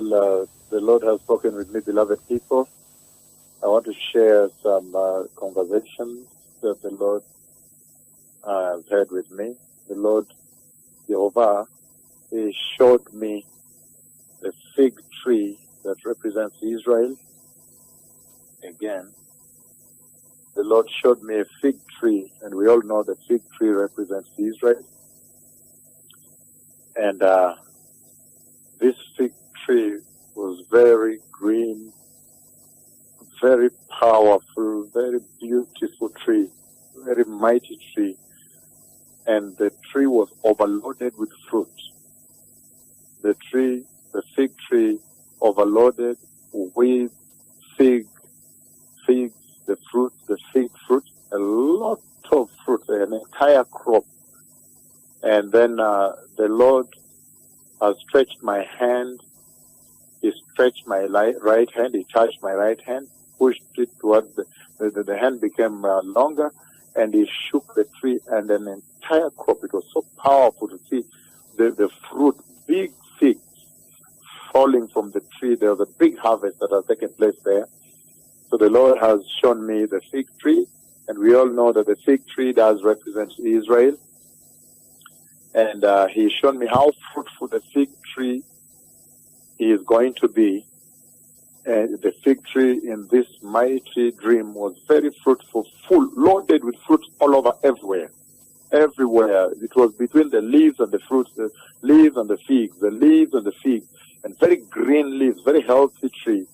Well, the Lord has spoken with me, beloved people. I want to share some conversations that the Lord has had with me. The Lord Jehovah, He showed me the fig tree that represents Israel. Again, the Lord showed me a fig tree, and we all know the fig tree represents Israel. And this fig tree was very green, very powerful, very beautiful tree, very mighty tree. And the tree was overloaded with fruit. The fig tree overloaded with figs, the fig fruit, a lot of fruit, an entire crop. And then the Lord has stretched my hand. He stretched my right hand. He touched my right hand, pushed it towards the hand became longer, and he shook the tree, and an entire crop. It was so powerful to see the fruit, big figs falling from the tree. There was a big harvest that has taken place there. So the Lord has shown me the fig tree, and we all know that the fig tree does represent Israel. And He showed me how fruitful the fig tree is going to be. And the fig tree in this mighty dream was very fruitful, full, loaded with fruits all over, everywhere. Everywhere. It was between the leaves and the fruits, the leaves and the figs, the leaves and the figs, and very green leaves, very healthy tree.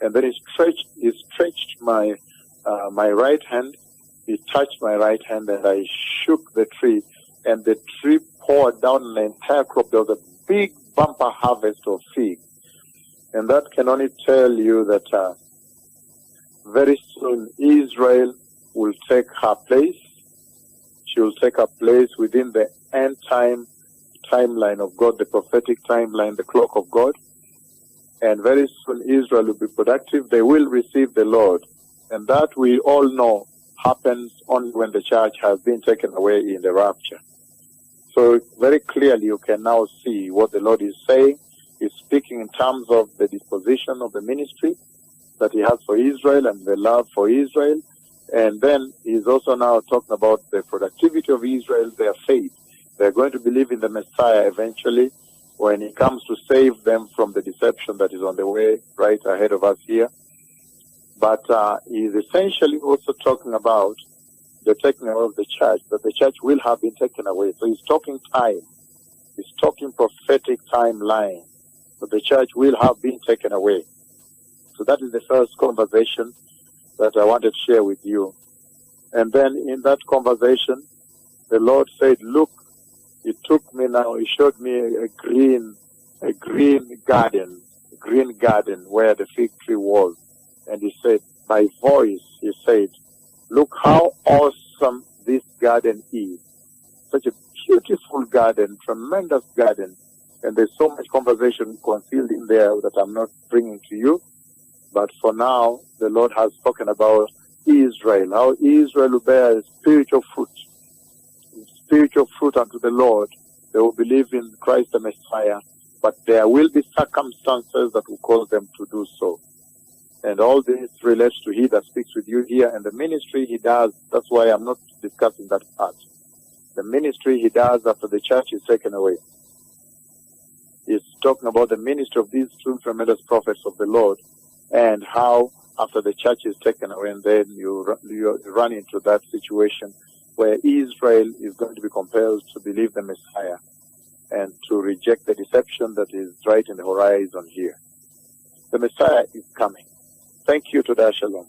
And then He stretched my right hand. He touched my right hand, and I shook the tree, and the tree poured down an entire crop. There was a big bumper harvest of figs. And that can only tell you that very soon Israel will take her place. She will take her place within the end timeline of God, the prophetic timeline, the clock of God. And very soon Israel will be productive. They will receive the Lord. And that we all know happens only when the church has been taken away in the rapture. So very clearly you can now see what the Lord is saying. He's speaking in terms of the disposition of the ministry that He has for Israel and the love for Israel. And then He's also now talking about the productivity of Israel, their faith. They're going to believe in the Messiah eventually when He comes to save them from the deception that is on the way right ahead of us here. But He's essentially also talking about the taking away of the church, that the church will have been taken away. So He's talking time. He's talking prophetic timeline. So the church will have been taken away. So that is the first conversation that I wanted to share with you. And then in that conversation, the Lord said, look, He took me now, He showed me a green garden where the fig tree was. And He said, by voice, He said, look how awesome this garden is. Such a beautiful garden, tremendous garden. And there's so much conversation concealed in there that I'm not bringing to you. But for now, the Lord has spoken about Israel, how Israel will bear spiritual fruit unto the Lord. They will believe in Christ the Messiah, but there will be circumstances that will cause them to do so. And all this relates to He that speaks with you here and the ministry He does. That's why I'm not discussing that part. The ministry He does after the church is taken away. He's talking about the ministry of these two tremendous prophets of the Lord, and how after the church is taken away, and then you run into that situation where Israel is going to be compelled to believe the Messiah and to reject the deception that is right in the horizon here. The Messiah is coming. Thank you. To Shalom.